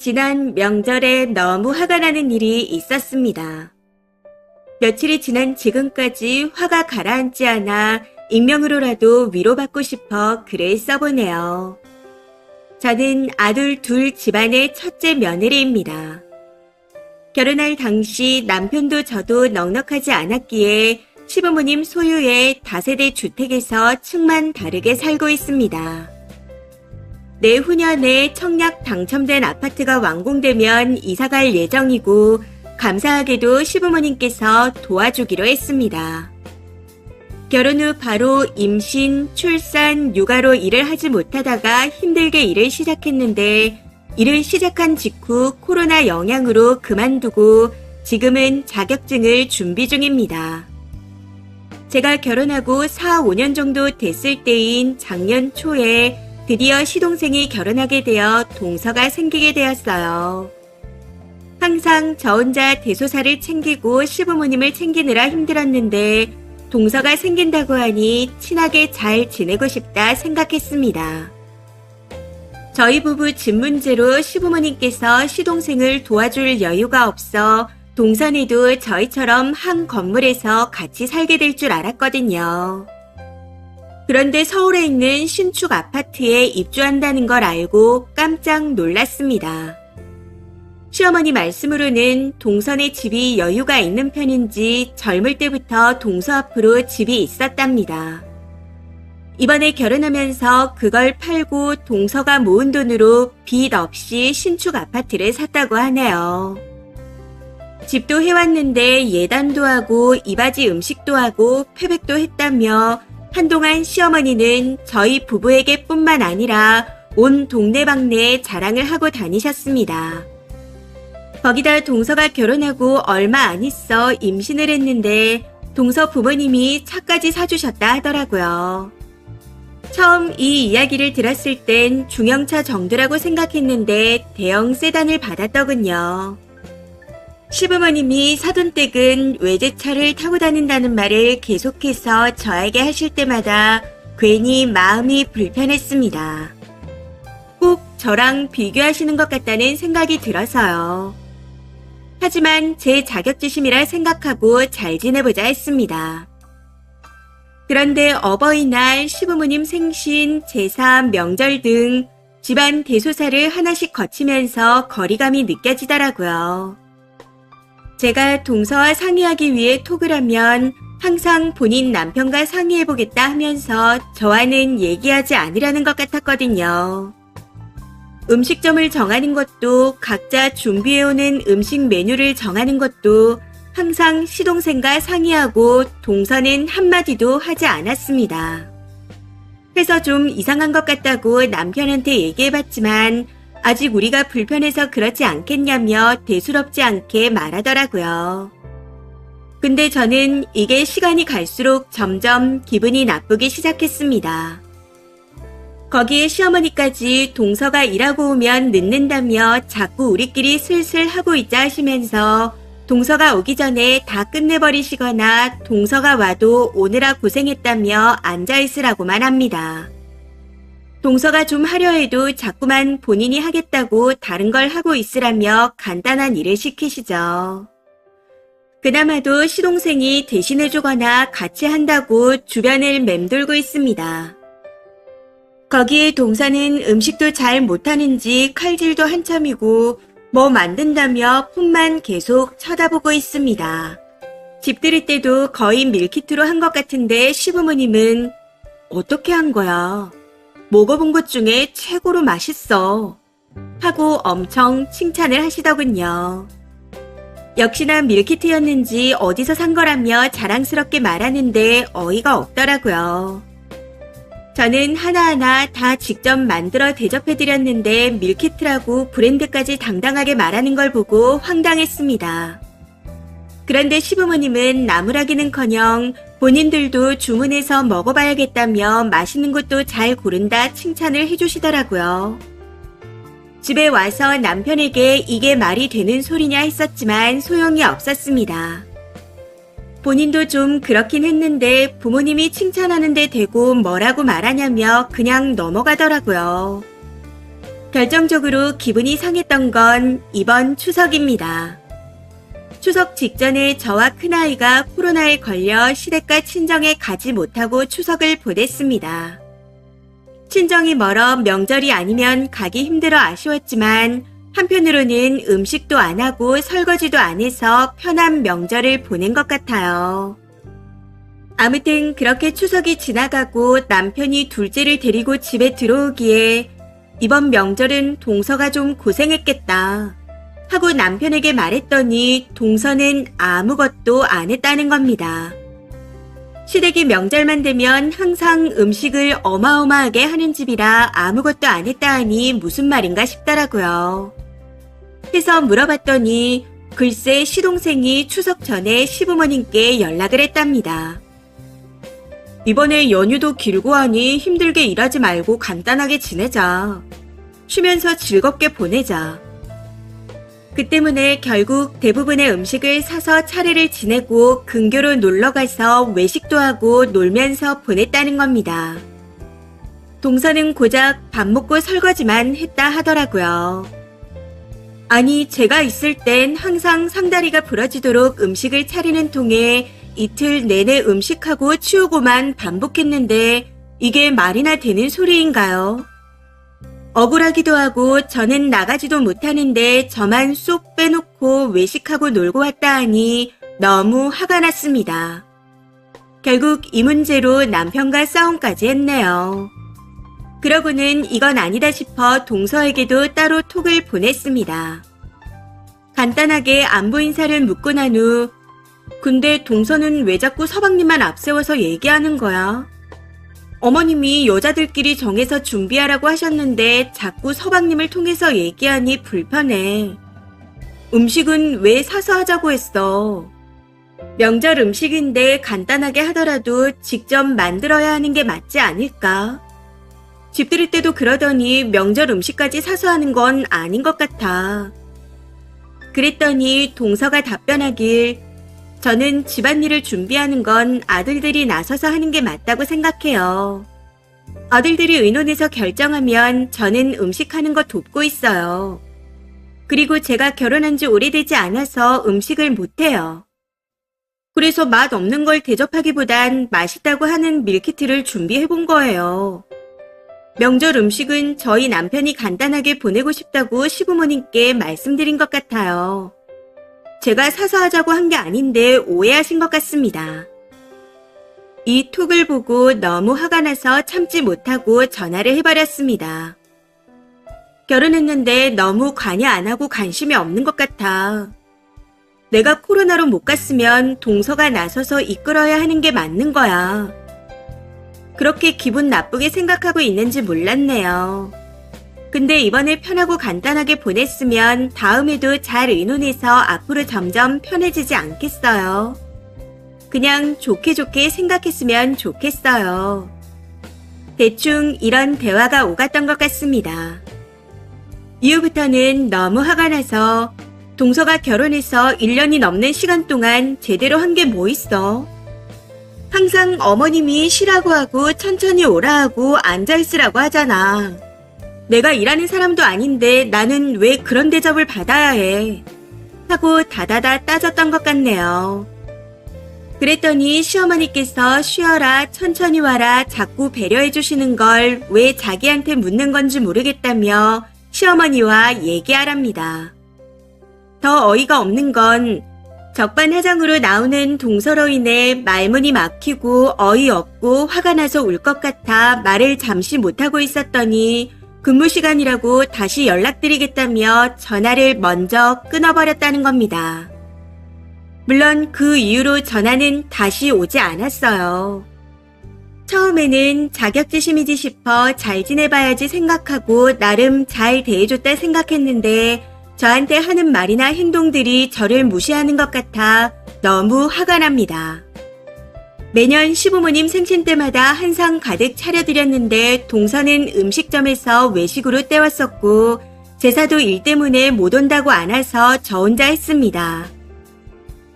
지난 명절에 너무 화가 나는 일이 있었습니다. 며칠이 지난 지금까지 화가 가라앉지 않아 익명으로라도 위로받고 싶어 글을 써보네요. 저는 아들 둘 집안의 첫째 며느리입니다. 결혼할 당시 남편도 저도 넉넉하지 않았기에 시부모님 소유의 다세대 주택에서 층만 다르게 살고 있습니다. 내후년에 청약 당첨된 아파트가 완공되면 이사갈 예정이고 감사하게도 시부모님께서 도와주기로 했습니다. 결혼 후 바로 임신, 출산, 육아로 일을 하지 못하다가 힘들게 일을 시작했는데 일을 시작한 직후 코로나 영향으로 그만두고 지금은 자격증을 준비 중입니다. 제가 결혼하고 4, 5년 정도 됐을 때인 작년 초에 드디어 시동생이 결혼하게 되어 동서가 생기게 되었어요. 항상 저 혼자 대소사를 챙기고 시부모님을 챙기느라 힘들었는데 동서가 생긴다고 하니 친하게 잘 지내고 싶다 생각했습니다. 저희 부부 집 문제로 시부모님께서 시동생을 도와줄 여유가 없어 동선에도 저희처럼 한 건물에서 같이 살게 될 줄 알았거든요. 그런데 서울에 있는 신축 아파트에 입주한다는 걸 알고 깜짝 놀랐습니다. 시어머니 말씀으로는 동선의 집이 여유가 있는 편인지 젊을 때부터 동서 앞으로 집이 있었답니다. 이번에 결혼하면서 그걸 팔고 동서가 모은 돈으로 빚 없이 신축 아파트를 샀다고 하네요. 집도 해왔는데 예단도 하고 이바지 음식도 하고 패백도 했다며 한동안 시어머니는 저희 부부에게 뿐만 아니라 온 동네방네에 자랑을 하고 다니셨습니다. 거기다 동서가 결혼하고 얼마 안 있어 임신을 했는데 동서 부모님이 차까지 사주셨다 하더라고요. 처음 이 이야기를 들었을 땐 중형차 정도라고 생각했는데 대형 세단을 받았더군요. 시부모님이 사돈 댁은 외제차를 타고 다닌다는 말을 계속해서 저에게 하실 때마다 괜히 마음이 불편했습니다. 꼭 저랑 비교하시는 것 같다는 생각이 들어서요. 하지만 제 자격지심이라 생각하고 잘 지내보자 했습니다. 그런데 어버이날, 시부모님 생신, 제사, 명절 등 집안 대소사를 하나씩 거치면서 거리감이 느껴지더라고요. 제가 동서와 상의하기 위해 톡을 하면 항상 본인 남편과 상의해보겠다 하면서 저와는 얘기하지 않으려는 것 같았거든요. 음식점을 정하는 것도 각자 준비해오는 음식 메뉴를 정하는 것도 항상 시동생과 상의하고 동서는 한마디도 하지 않았습니다. 그래서 좀 이상한 것 같다고 남편한테 얘기해봤지만 아직 우리가 불편해서 그렇지 않겠냐며 대수롭지 않게 말하더라고요. 근데 저는 이게 시간이 갈수록 점점 기분이 나쁘기 시작했습니다. 거기에 시어머니까지 동서가 일하고 오면 늦는다며 자꾸 우리끼리 슬슬 하고 있자 하시면서 동서가 오기 전에 다 끝내버리시거나 동서가 와도 오느라 고생했다며 앉아있으라고만 합니다. 동서가 좀 하려 해도 자꾸만 본인이 하겠다고 다른 걸 하고 있으라며 간단한 일을 시키시죠. 그나마도 시동생이 대신해주거나 같이 한다고 주변을 맴돌고 있습니다. 거기에 동서는 음식도 잘 못하는지 칼질도 한참이고 뭐 만든다며 폰만 계속 쳐다보고 있습니다. 집 들일 때도 거의 밀키트로 한 것 같은데 시부모님은 어떻게 한 거야? 먹어본 것 중에 최고로 맛있어. 하고 엄청 칭찬을 하시더군요. 역시나 밀키트였는지 어디서 산 거라며 자랑스럽게 말하는데 어이가 없더라고요. 저는 하나하나 다 직접 만들어 대접해드렸는데 밀키트라고 브랜드까지 당당하게 말하는 걸 보고 황당했습니다. 그런데 시부모님은 나무라기는커녕 본인들도 주문해서 먹어봐야겠다며 맛있는 것도 잘 고른다 칭찬을 해주시더라고요. 집에 와서 남편에게 이게 말이 되는 소리냐 했었지만 소용이 없었습니다. 본인도 좀 그렇긴 했는데 부모님이 칭찬하는데 대고 뭐라고 말하냐며 그냥 넘어가더라고요. 결정적으로 기분이 상했던 건 이번 추석입니다. 추석 직전에 저와 큰아이가 코로나에 걸려 시댁과 친정에 가지 못하고 추석을 보냈습니다. 친정이 멀어 명절이 아니면 가기 힘들어 아쉬웠지만 한편으로는 음식도 안 하고 설거지도 안 해서 편한 명절을 보낸 것 같아요. 아무튼 그렇게 추석이 지나가고 남편이 둘째를 데리고 집에 들어오기에 이번 명절은 동서가 좀 고생했겠다 하고 남편에게 말했더니 동서는 아무것도 안 했다는 겁니다. 시댁이 명절만 되면 항상 음식을 어마어마하게 하는 집이라 아무것도 안 했다 하니 무슨 말인가 싶더라고요. 해서 물어봤더니 글쎄 시동생이 추석 전에 시부모님께 연락을 했답니다. 이번에 연휴도 길고 하니 힘들게 일하지 말고 간단하게 지내자. 쉬면서 즐겁게 보내자. 그 때문에 결국 대부분의 음식을 사서 차례를 지내고 근교로 놀러가서 외식도 하고 놀면서 보냈다는 겁니다. 동서는 고작 밥 먹고 설거지만 했다 하더라고요. 아니 제가 있을 땐 항상 상다리가 부러지도록 음식을 차리는 통에 이틀 내내 음식하고 치우고만 반복했는데 이게 말이나 되는 소리인가요? 억울하기도 하고 저는 나가지도 못하는데 저만 쏙 빼놓고 외식하고 놀고 왔다 하니 너무 화가 났습니다. 결국 이 문제로 남편과 싸움까지 했네요. 그러고는 이건 아니다 싶어 동서에게도 따로 톡을 보냈습니다. 간단하게 안부 인사를 묻고 난 후 근데 동서는 왜 자꾸 서방님만 앞세워서 얘기하는 거야? 어머님이 여자들끼리 정해서 준비하라고 하셨는데 자꾸 서방님을 통해서 얘기하니 불편해. 음식은 왜 사서 하자고 했어? 명절 음식인데 간단하게 하더라도 직접 만들어야 하는 게 맞지 않을까? 집 들일 때도 그러더니 명절 음식까지 사서 하는 건 아닌 것 같아. 그랬더니 동서가 답변하길 저는 집안일을 준비하는 건 아들들이 나서서 하는 게 맞다고 생각해요. 아들들이 의논해서 결정하면 저는 음식하는 거 돕고 있어요. 그리고 제가 결혼한 지 오래되지 않아서 음식을 못해요. 그래서 맛 없는 걸 대접하기보단 맛있다고 하는 밀키트를 준비해 본 거예요. 명절 음식은 저희 남편이 간단하게 보내고 싶다고 시부모님께 말씀드린 것 같아요. 제가 사서 하자고 한 게 아닌데 오해하신 것 같습니다. 이 톡을 보고 너무 화가 나서 참지 못하고 전화를 해버렸습니다. 결혼했는데 너무 관여 안 하고 관심이 없는 것 같아. 내가 코로나로 못 갔으면 동서가 나서서 이끌어야 하는 게 맞는 거야. 그렇게 기분 나쁘게 생각하고 있는지 몰랐네요. 근데 이번에 편하고 간단하게 보냈으면 다음에도 잘 의논해서 앞으로 점점 편해지지 않겠어요. 그냥 좋게 좋게 생각했으면 좋겠어요. 대충 이런 대화가 오갔던 것 같습니다. 이후부터는 너무 화가 나서 동서가 결혼해서 1년이 넘는 시간 동안 제대로 한 게 뭐 있어? 항상 어머님이 쉬라고 하고 천천히 오라 하고 앉아있으라고 하잖아. 내가 일하는 사람도 아닌데 나는 왜 그런 대접을 받아야 해? 하고 다다다 따졌던 것 같네요. 그랬더니 시어머니께서 쉬어라, 천천히 와라, 자꾸 배려해 주시는 걸 왜 자기한테 묻는 건지 모르겠다며 시어머니와 얘기하랍니다. 더 어이가 없는 건 적반하장으로 나오는 동서로 인해 말문이 막히고 어이없고 화가 나서 울 것 같아 말을 잠시 못하고 있었더니 근무 시간이라고 다시 연락드리겠다며 전화를 먼저 끊어버렸다는 겁니다. 물론 그 이후로 전화는 다시 오지 않았어요. 처음에는 자격지심이지 싶어 잘 지내봐야지 생각하고 나름 잘 대해줬다 생각했는데 저한테 하는 말이나 행동들이 저를 무시하는 것 같아 너무 화가 납니다. 매년 시부모님 생신 때마다 한상 가득 차려드렸는데 동서는 음식점에서 외식으로 때웠었고 제사도 일 때문에 못 온다고 안 와서 저 혼자 했습니다.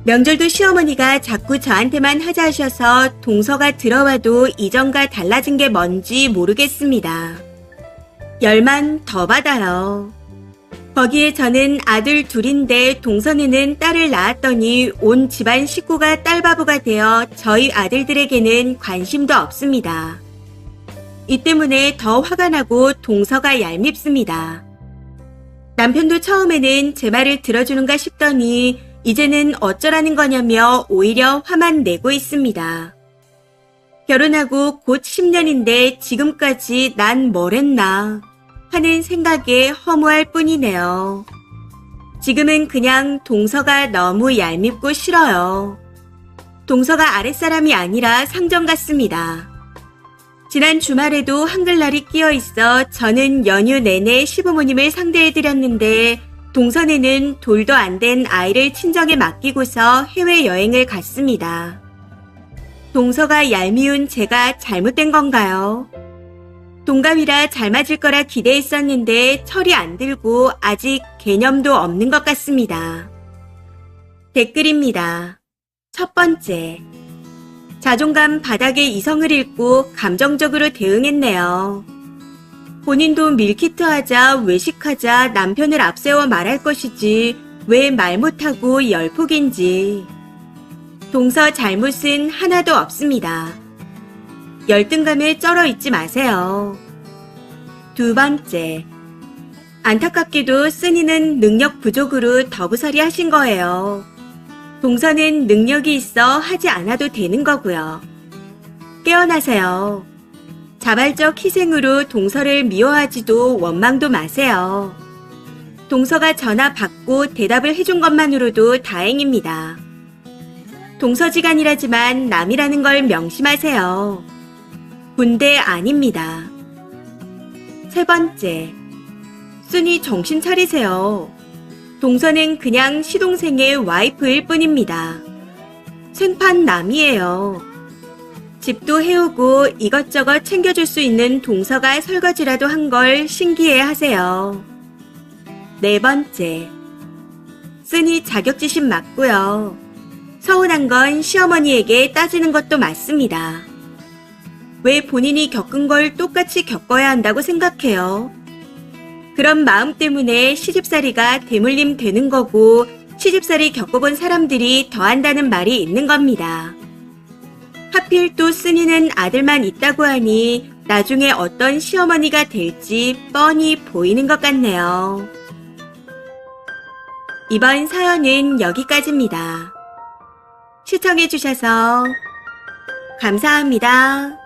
명절도 시어머니가 자꾸 저한테만 하자 하셔서 동서가 들어와도 이전과 달라진 게 뭔지 모르겠습니다. 열만 더 받아요. 거기에 저는 아들 둘인데 동선에는 딸을 낳았더니 온 집안 식구가 딸바보가 되어 저희 아들들에게는 관심도 없습니다. 이 때문에 더 화가 나고 동서가 얄밉습니다. 남편도 처음에는 제 말을 들어주는가 싶더니 이제는 어쩌라는 거냐며 오히려 화만 내고 있습니다. 결혼하고 곧 10년인데 지금까지 난 뭘 했나 하는 생각에 허무할 뿐이네요. 지금은 그냥 동서가 너무 얄밉고 싫어요. 동서가 아랫사람이 아니라 상점 같습니다. 지난 주말에도 한글날이 끼어 있어 저는 연휴 내내 시부모님을 상대해드렸는데 동선에는 돌도 안 된 아이를 친정에 맡기고서 해외여행을 갔습니다. 동서가 얄미운 제가 잘못된 건가요? 동갑이라 잘 맞을 거라 기대했었는데 철이 안 들고 아직 개념도 없는 것 같습니다. 댓글입니다. 첫 번째. 자존감 바닥에 이성을 잃고 감정적으로 대응했네요. 본인도 밀키트하자 외식하자 남편을 앞세워 말할 것이지 왜 말 못하고 열폭인지. 동서 잘못은 하나도 없습니다. 열등감에 쩔어 있지 마세요. 두 번째. 안타깝게도 쓴이는 능력 부족으로 더부설이 하신 거예요. 동서는 능력이 있어 하지 않아도 되는 거고요. 깨어나세요. 자발적 희생으로 동서를 미워하지도 원망도 마세요. 동서가 전화 받고 대답을 해준 것만으로도 다행입니다. 동서지간이라지만 남이라는 걸 명심하세요. 군대 아닙니다. 세 번째. 순이 정신 차리세요. 동서는 그냥 시동생의 와이프일 뿐입니다. 생판 남이에요. 집도 해오고 이것저것 챙겨줄 수 있는 동서가 설거지라도 한 걸 신기해 하세요. 네 번째. 쓴이 자격지심 맞고요. 서운한 건 시어머니에게 따지는 것도 맞습니다. 왜 본인이 겪은 걸 똑같이 겪어야 한다고 생각해요? 그런 마음 때문에 시집살이가 대물림 되는 거고 시집살이 겪어본 사람들이 더 한다는 말이 있는 겁니다. 하필 또 쓴이는 아들만 있다고 하니 나중에 어떤 시어머니가 될지 뻔히 보이는 것 같네요. 이번 사연은 여기까지입니다. 시청해주셔서 감사합니다.